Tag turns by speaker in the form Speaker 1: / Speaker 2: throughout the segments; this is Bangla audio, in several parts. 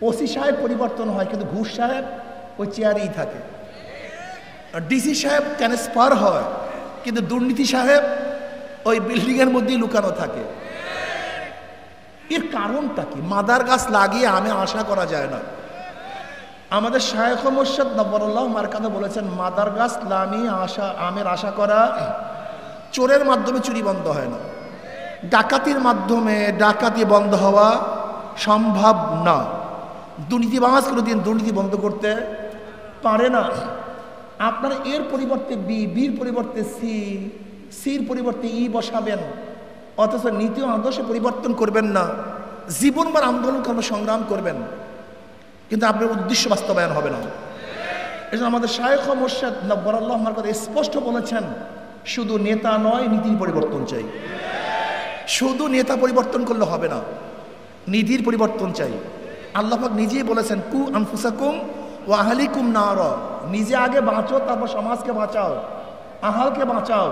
Speaker 1: ওসি সাহেব পরিবর্তন হয় কিন্তু ঘুষ সাহেব ওই চেয়ারেই থাকে। ডিসি সাহেব ট্রান্সফার হয় কিন্তু দুর্নীতি সাহেব ওই বিল্ডিংয়ের মধ্যেই লুকানো থাকে। এর কারণটা কি? মাদার গাছ লাগিয়ে আমে আশা করা যায় না। আমাদের শায়খ মুর্শিদ নব্বরুল্লাহ মারকাদা বলেছেন, মাদার গাছ লাগিয়ে আমের আশা করা চোরের মাধ্যমে চুরি বন্ধ হয় না, ডাকাতির মাধ্যমে ডাকাতি বন্ধ হওয়া সম্ভব না, দুর্নীতিবাজ কোনোদিন দুর্নীতি বন্ধ করতে পারে না। আপনারা এর পরিবর্তে বির পরিবর্তে সির পরিবর্তে ই বসাবেন, অথচ নীতি ও আদর্শ পরিবর্তন করবেন না। জীবনভর আন্দোলন কর্ম সংগ্রাম করবেন কিন্তু আপনার উদ্দেশ্য বাস্তবায়ন হবে না। এই জন্য আমাদের শায়খ মুর্শিদ নব্বরুল্লাহ মারকাদা স্পষ্ট বলেছেন, শুধু নেতা নয়, নীতির পরিবর্তন চাই। শুধু নেতা পরিবর্তন করলে হবে না, নীতির পরিবর্তন চাই। আল্লাহ পাক নিজেই বলেছেন, কু আনফুসাকুম ওয়া আহলিকুম নার, নিজে আগে বাঁচো তারপর সমাজকে বাঁচাও, আহালকে বাঁচাও।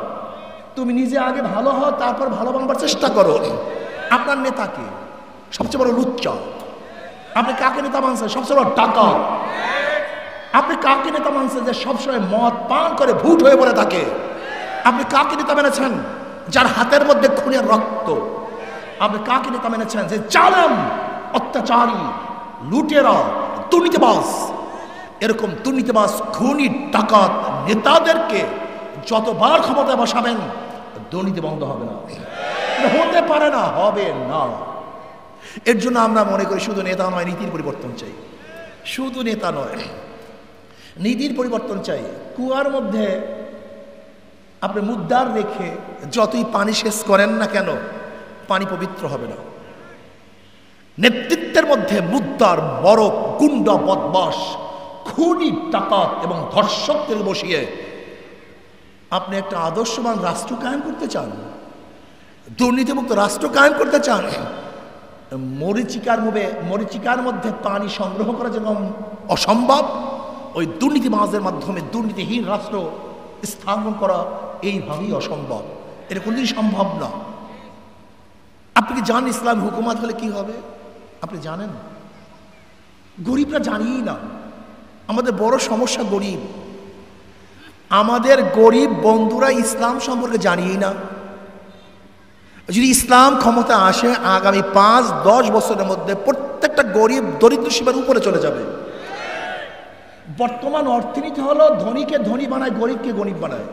Speaker 1: তুমি নিজে আগে ভালো হও তারপর ভালো বানাবার চেষ্টা করো। আপনার নেতাকে সবচেয়ে বড় লুচ্চা, আপনি কাকে নেতা মানছেন? সবচেয়ে বড় ডাকাত। আপনি কাকে নেতা মানছেন যে সবসময় মদ পান করে ভূত হয়ে পড়ে থাকে? আপনি কাকে নেতা মেনেছেন যার হাতের মধ্যে খুনের রক্ত? আপনি কাকে নেতা মেনেছেন যে জালেম, অত্যাচারী, লুটেরা, দুর্নীতিবাজ? এরকম দুর্নীতিবাজ, খুনি, ডাকাত নেতাদেরকে যতবার ক্ষমতায় বসাবেন দুর্নীতি বন্ধ হবে না, হতে পারে না, হবে না। এর জন্য আমরা মনে করি শুধু নেতা নয়, নীতির পরিবর্তন চাই। শুধু নেতা নয়, নীতির পরিবর্তন চাই। কুয়ার মধ্যে আপনি মুদ্রার রেখে যতই পানি শেষ করেন না কেন, পানি পবিত্র হবে না। নেতৃত্বের মধ্যে মুদ্রার বরফ, গুন্ডা, বদমাশ, খুনি, ডাকাত এবং ধর্ষকদের বসিয়ে আপনি একটা আদর্শবান রাষ্ট্র কায়েম করতে চান, দুর্নীতিমুক্ত রাষ্ট্র কায়েম করতে চান, মরিচিকার মধ্যে পানি সংগ্রহ করা যেমন অসম্ভব, ওই দুর্নীতিবাজের মাধ্যমে দুর্নীতিহীন রাষ্ট্র স্থাপন করা এইভাবেই অসম্ভব। এটা কোনদিন সম্ভব না। আপনি কি জানেন ইসলাম হুকুমাত হলে কি হবে? আপনি জানেন? গরিবরা জানিই না। আমাদের বড় সমস্যা গরিব। আমাদের গরিব বন্ধুরা ইসলাম সম্পর্কে জানিই না। যদি ইসলাম ক্ষমতা আসে, আগামী 5-10 বছরের মধ্যে প্রত্যেকটা গরিব দরিদ্র সীমার উপরে চলে যাবে। বর্তমান অর্থনীতি হলো ধনীকে ধনী বানায়, গরিবকে গরিব বানায়।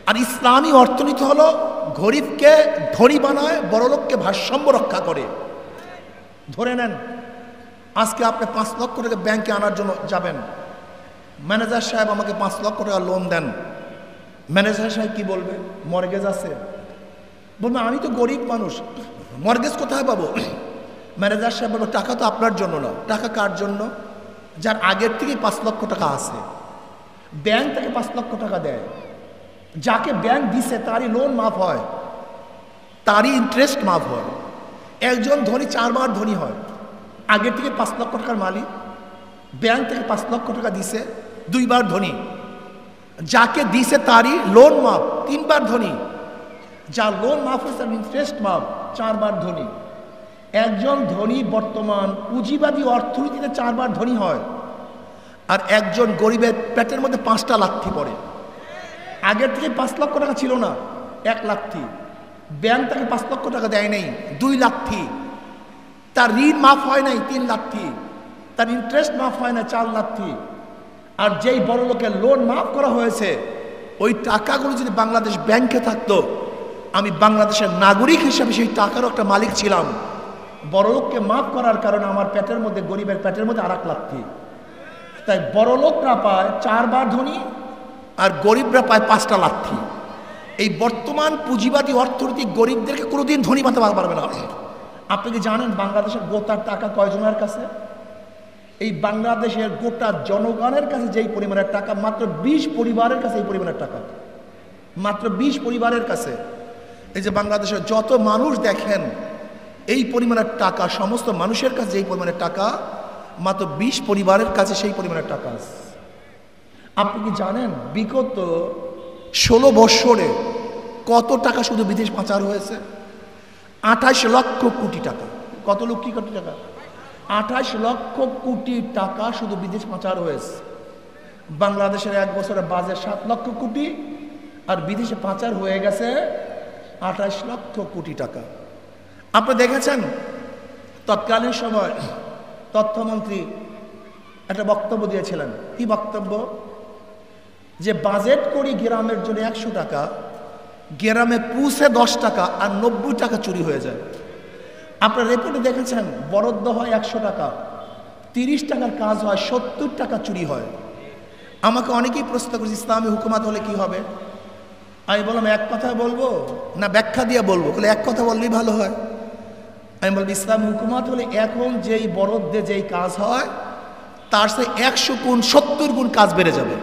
Speaker 1: আর ইসলামী অর্থনীতি হলো গরিবকে ধনী বানায়, বড়লোককে ভারসাম্য রক্ষা করে। ধরে নেন আজকে আপনি 5 লক্ষ টাকা ব্যাংকে আনার জন্য যাবেন, ম্যানেজার সাহেব আমাকে 5 লক্ষ টাকা লোন দেন। ম্যানেজার সাহেব কি বলবে? মর্গেজ আছে। বলবে আমি তো গরিব মানুষ, মর্গেজ কোথায় পাবো? ম্যানেজার সাহেব বলবে টাকা তো আপনার জন্য না। টাকা কার জন্য? যার আগের থেকেই 5 লক্ষ টাকা আছে। ব্যাংক তাকে 5 লক্ষ টাকা দেয়। যাকে ব্যাংক দিছে তারই লোন মাফ হয়, তারই ইন্টারেস্ট মাফ হয়। একজন ধনী 4 বার ধনী হয়। আগের থেকে 5 লক্ষ টাকার মালিক, ব্যাংক থেকে 5 লক্ষ টাকা দিছে, 2 বার ধনী। যাকে দিছে তারই লোন মাফ, 3 বার ধনী। যা লোন মাফ হয়েছে তার ইন্টারেস্ট মাফ, 4 বার ধনী। একজন ধনী বর্তমান পুঁজিবাদী অর্থনীতিতে 4 বার ধনী হয়, আর একজন গরিবের পেটের মধ্যে 5টা লাথি পড়ে। আগের থেকে 5 লক্ষ টাকা ছিল না, 1 লাথি। ব্যাংক তাকে 5 লক্ষ টাকা দেয় নাই, 2 লাথি। তার ঋণ মাফ হয় নাই, 3 লাথি। তার ইন্টারেস্ট মাফ হয় না, 4 লাথি। আর যেই বড় লোকের লোন মাফ করা হয়েছে, ওই টাকাগুলো যদি বাংলাদেশ ব্যাংকে থাকতো, আমি বাংলাদেশের নাগরিক হিসেবে সেই টাকারও একটা মালিক ছিলাম। বড়লোককে মাফ করার কারণে আমার পেটের মধ্যে, গরিবের পেটের মধ্যে 1 লাথি। তাই বড়লোকরা পায় 4 বার ধনী, আর গরিবরা পায় 5টা লাথি। এই বর্তমান পুঁজিবাদী অর্থনীতি গরিবদেরকে কোনোদিন ধনী বানাতে পারবে না। আপনি কি জানেন বাংলাদেশের গোটার টাকা কয়জনের কাছে? এই বাংলাদেশের গোটা জনগণের কাছে যেই পরিমাণের টাকা, মাত্র 20 পরিবারের কাছে এই পরিমাণের টাকা। মাত্র 20 পরিবারের কাছে। এই যে বাংলাদেশের যত মানুষ দেখেন, এই পরিমাণের টাকা, সমস্ত মানুষের কাছে এই পরিমাণের টাকা, মাত্র 20 পরিবারের কাছে সেই পরিমাণের টাকা আছে। আপনি কি জানেন বিগত 16 বছরে কত টাকা শুধু বিদেশ পাচার হয়েছে? 28 লক্ষ কোটি টাকা। কত লক্ষ কোটি টাকা? 28 লক্ষ কোটি টাকা শুধু বিদেশ পাচার হয়েছে। বাংলাদেশের এক বছরে বাজেট 7 লক্ষ কোটি, আর বিদেশে পাচার হয়ে গেছে 28 লক্ষ কোটি টাকা। আপনি দেখেছেন তৎকালীন সময় তথ্যমন্ত্রী একটা বক্তব্য দিয়েছিলেন। কি বক্তব্য? যে বাজেট করি গ্রামের জন্য 100 টাকা, গ্রামে পৌঁছে 10 টাকা আর 90 টাকা চুরি হয়ে যায়। আপনার রিপোর্টে দেখেছেন বরাদ্দ হয় 100 টাকা, 30 টাকার কাজ হয়, 70 টাকা চুরি হয়। আমাকে অনেকেই প্রশ্ন করেছে ইসলামী হুকুমাত হলে কি হবে। আমি বললাম এক কথা বলবো না ব্যাখ্যা দিয়ে বলবো? বলে এক কথা বললেই ভালো হয়। আমি বলবো ইসলামী হুকুমাত হলে এখন যেই বরাদ্দে যেই কাজ হয় তার সে 100 গুণ 70 গুণ কাজ বেড়ে যাবে।